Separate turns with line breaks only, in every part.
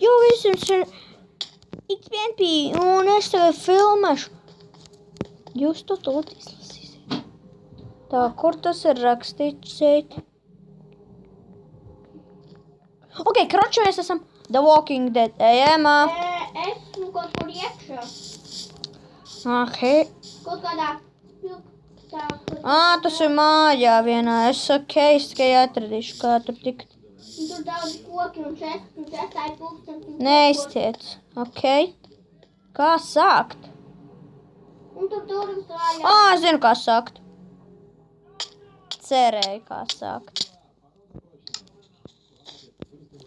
Jo, visums ir X1P, un es tev filmēšu. Jūs to tūlīt izlasīsiet. Tā, kur tas ir rakstīts šeit? Ok, kroči, mēs esam The Walking Dead. Ejam.
Esmu kaut kur iekšā.
Hei.
Kaut kādā piltā.
Tas ir mājā vienā. Es tikai atradīšu, kā tur tikt.
Un tur daudz koki un čestāji pulkstens.
Neiztiec. Ok. Kā sākt?
Un tur durvis vaļā.
Es zinu, kā sākt. Cerēju, kā sākt.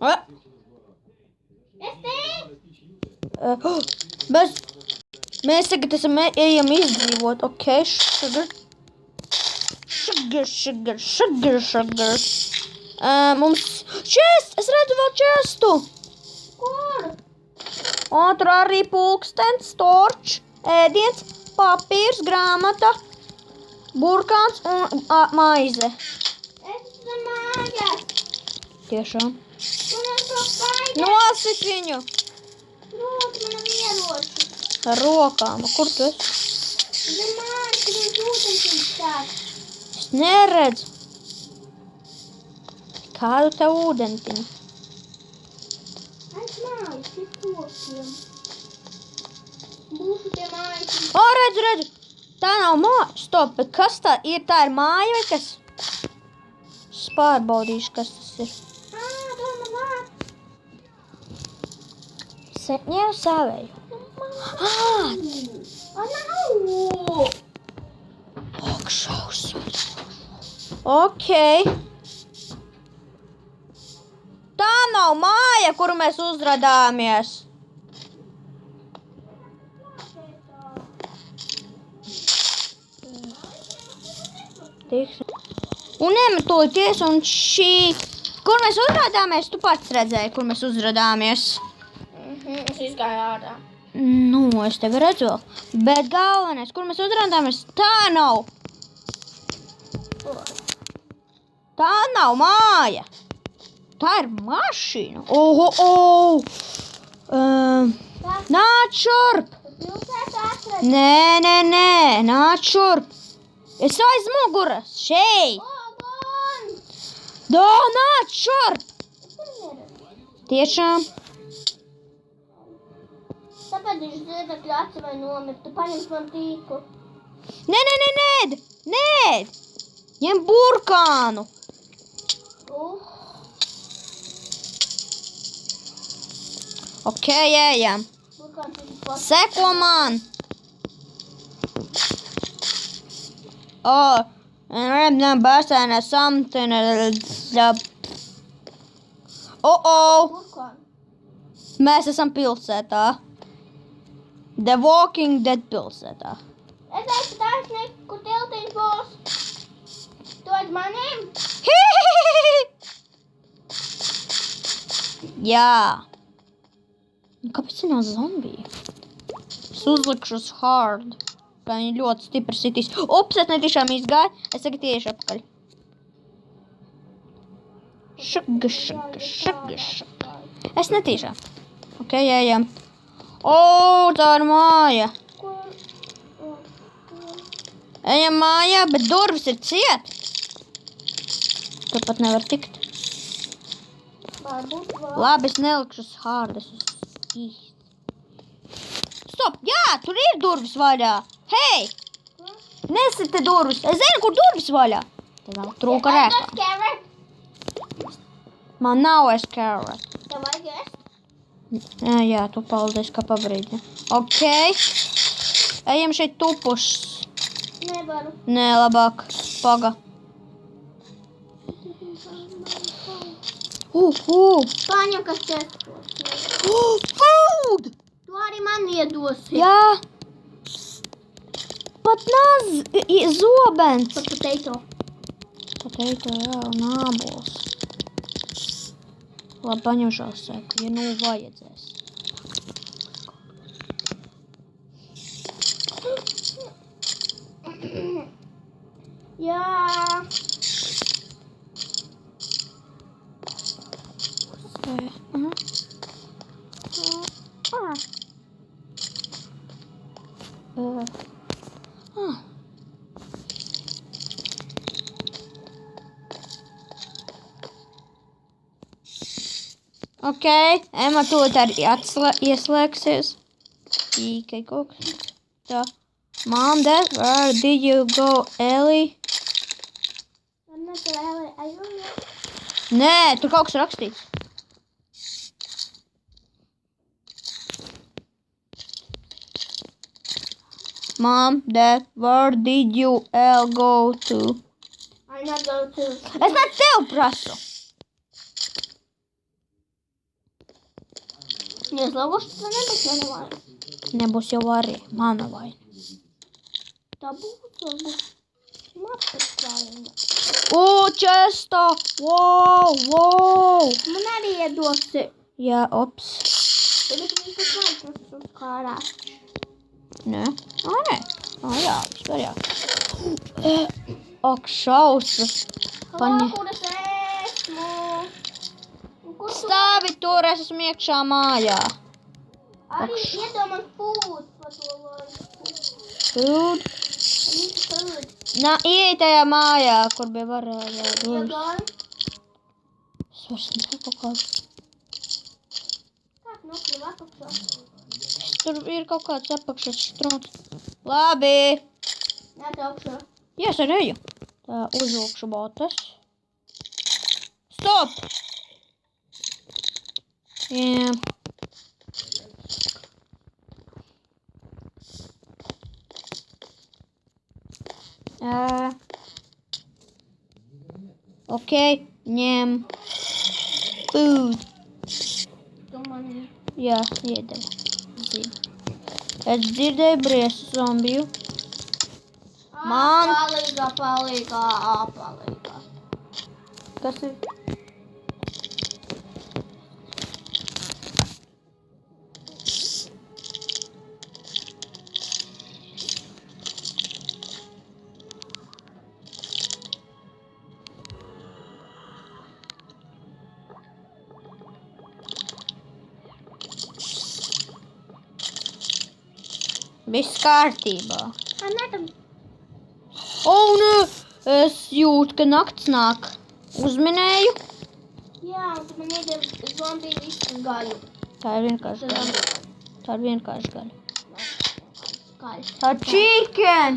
Es te!
Mēs tagad ejam izdzīvot. Ok, sugar. Mums čest! Es redzu vēl čestu!
Kur?
Tur arī pulkstens, torč, ēdiens, papīrs, grāmata, burkāns un maize.
Es esmu mājās.
Tiešām.
Un es to spaidu.
Nosit viņu!
Rot manam ieroči.
Ar rokām. Kur tu esi?
Zem mājas, tur ir ūdens tāds.
Es neredzu. Kādu tev ūdentiņu?
Aiz mājas, pie kokiem. Būšu pie mājas.
Redzu! Tā nav māja. Stop, bet kas tā ir? Tā ir māja vai kas? Es pārbaudīšu, kas tas ir.
Doma vārds.
Ņem savēju.
Nav!
Ak, šausmas. Ok. Tā nav māja, kuru mēs uzradāmies. Un nemetolities, un šī... Kur mēs uzrādāmies? Tu pats redzēji, kur mēs uzrādāmies.
Es izgāju ārā.
Es tevi redzu. Bet galvenais, kur mēs uzrādāmies, tā nav. Tā nav māja. Tā ir mašīna. Nāc šurp. Nē, nāc šurp. Es aiz muguras, šeit. Nāc šurp. Tiešām.
Tāpēc viņš dziedakļu aci vai nomirt. Tu paņems man tīklu.
Nē. Ņem burkānu. Ok, ejam. Seko man. Basēnā something. Mēs esam pilsētā. The Walking Dead pilsētā.
Es esmu taisnīgs, kur tiltiņš būs. Tu aiz maniem?
Jā. Kāpēc nav zombija? Es uzlikšu uz hard. Kā viņi ļoti stipri sitīs. Ups, es netiešām izgāju. Es tagad tieši apakaļ. Šaga. Es netiešām. Ok, ejam. Tā ir māja. Ejam mājā, bet durvis ir ciet. Tu pat nevar tikt. Labi, es nelikšu uz hard. Stop, jā, tur ir durvis vaļā. Hei! Nesite durvis. Es zinu, kur durvis vaļā. Te vēl trūka rēkā. Man nav carrot.
Tev vajag ēst?
Jā, tu paldies, kā pabrīdi. Ok. Ejam šeit tupušs.
Nevaru.
Nē, labāk. Paga.
Paņem, kas čestos.
Food!
Tu arī man iedosi.
Jā. Pat zobens.
Pat potato.
Potato, jā, un ābols. Labi, paņemšos seku, ja vajadzēs.
Jā.
Ok, Emma tūlīt arī ieslēgsies. Tikai kaut kas. Tā. Mom, Dad, where did you go, Ellie?
I'm not the Ellie. Are you here?
Nē, tur kaut kas rakstīts. Mom, Dad, where did you all go to?
I'm not going to.
Es ne tev prasu.
Ieslēguši, tas nebūs mana vaina.
Nebūs jau arī mana vaina.
Tā būs varbūt matas vaina.
Često! Wow!
Man arī iedosi.
Jā, ops.
Tagad viņš ir vainas uz kārā.
Nē? Nē. Jā, vispār jā. Ak, šausmas.
Halo, kur es esmu? Kur tu
Stāvi tur, es esmu iekšā mājā.
arī iedomā food par to laiku?
Food.
Food.
Nā, ieej tajā mājā, kur bija varēja.
Iegāju.
Es vairs nezinu kaut kā.
Kāds nokļuva apakšā?
Tur ir kaut kāds apakšas strūns. Labi.
Nē, tā augšā.
Jā, es arī eju. Tā, uzvilkšu botas. Stop! Jā. Ok, ņem. Food.
Tu man
Jā, iedevu. Es dzirdēju briesu zombiju. Man.
Palīgā.
Kas ir? Viss kārtībā.
Nē, tam.
Nē! Es jūtu, ka nakts nāk. Uzminēju.
Jā, un tu man iedod zombiju visu gaļu.
Tā ir vienkārši gaļa. Tā ir vienkārši gaļa.
Gaļu.
Tā ir chicken!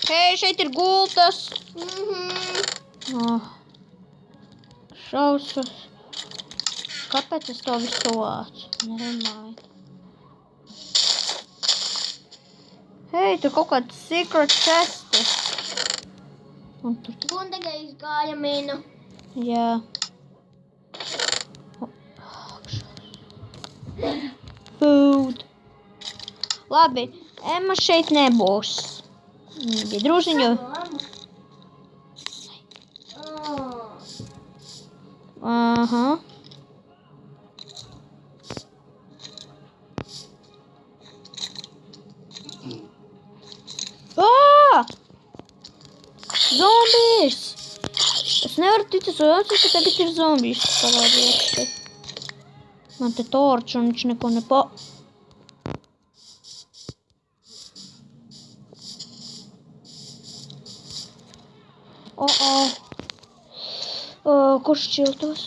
Hei, šeit ir gultas. Šausmas. Kāpēc es to visu vācu? Nerunāju. Hei, tur kaut kāds secret chest. Un tur...
Bundega izgāja minu.
Jā. Food. Labi, Emma šeit nebūs. Bija drūziņu. Aha. Zombijs! Es nevaru ticēt, ka tagad ir zombijs parādījies. Man te torč un viņš neko nepa... Kurš čiltos?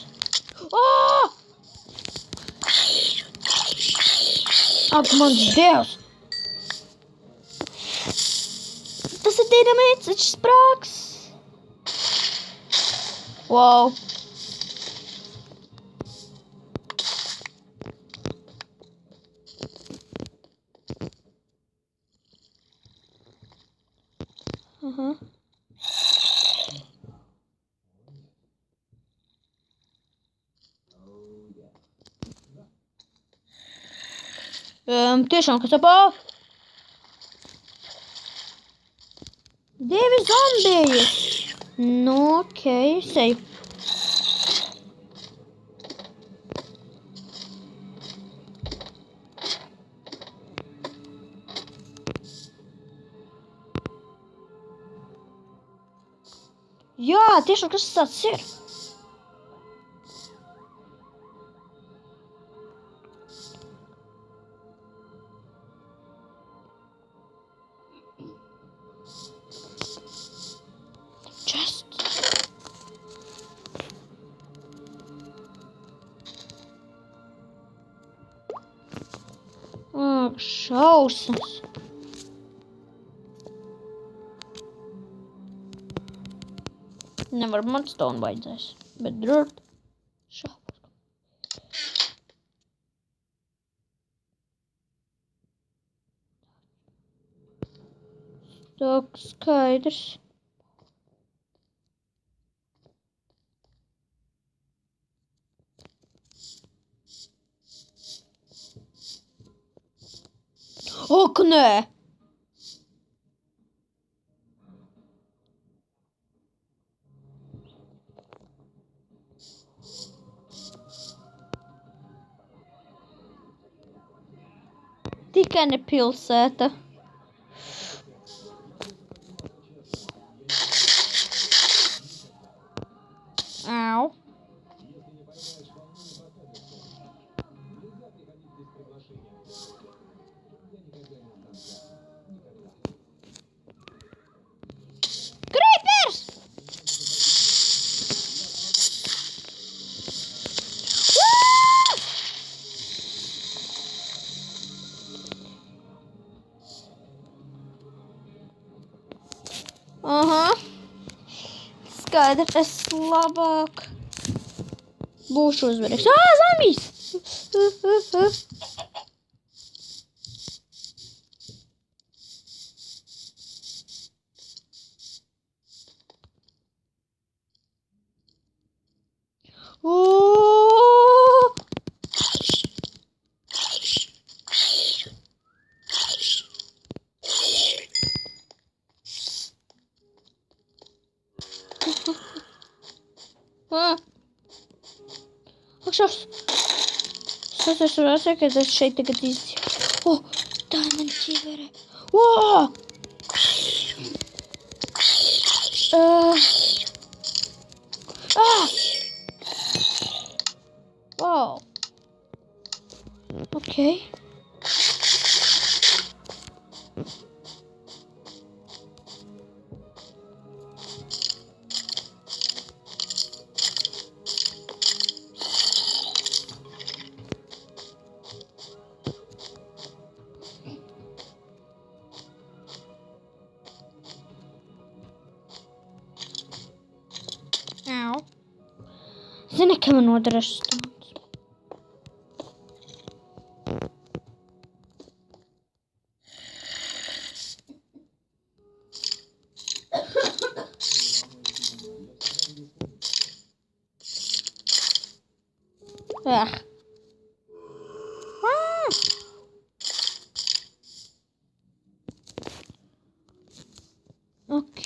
Ak, mans Dievs! Tas ir dinamīts, viņš sprāks! Wow! Aha. Tiešām, kas apā? Divi zombiji! Nu, okei, es eju. Jā, tiešām, kas tas ir? Šausmas. Nevar man stone vajadzēs, bet dirt. Šausmas. Tak, skaidrs. Ak, nē! Tikai ne pilsēta. Au. Creepers! Aha. Skaidrs, es labāk būšu uzvarīgs. Zombijs! Es varu redzēt, ka es šeit tagad izdzīvu. Tā ir man ķivere. Wow. Okay. Ow. Zini, ka man noderēs stundas.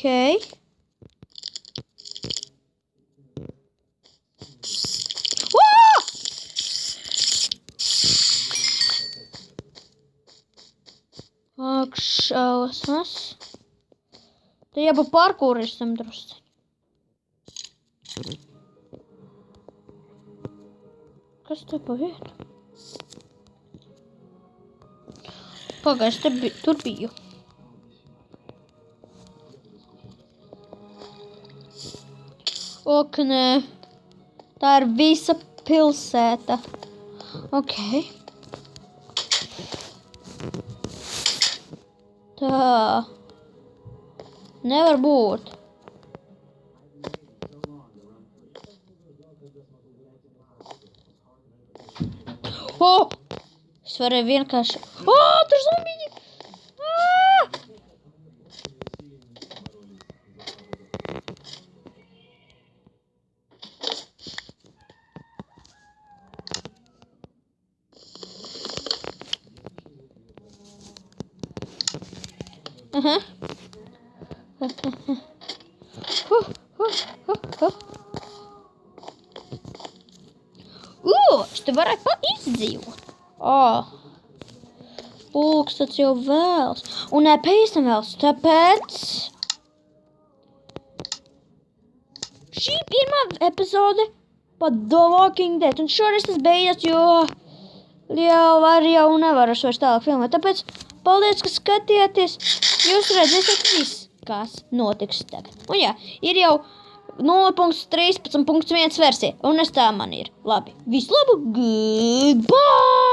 Okay. Ak, šausmas. Te jābūt parkūristam drusci. Kas te pa vietu? Pagaiz, tur biju. Ok, nē. Tā ir visa pilsēta. Ok. Tā. Nevar būt. Es varēju vienkārši... Tur zombiji! Aha. Es te varētu pat izdzīvot. Pulksts jau vēls. Un pēcam vēls, tāpēc... Šī pirmā epizode par The Walking Dead. Un šoreiz tas beidzas, jo jau nevaru vairs tālāk filmēt. Tāpēc paldies, ka skatījāties. Jūs redzēsiet viss, kas notiks tagad. Un jā, ir jau 0.13.1 versija. Un es tā man ir. Labi. Visu labu. Goodbye!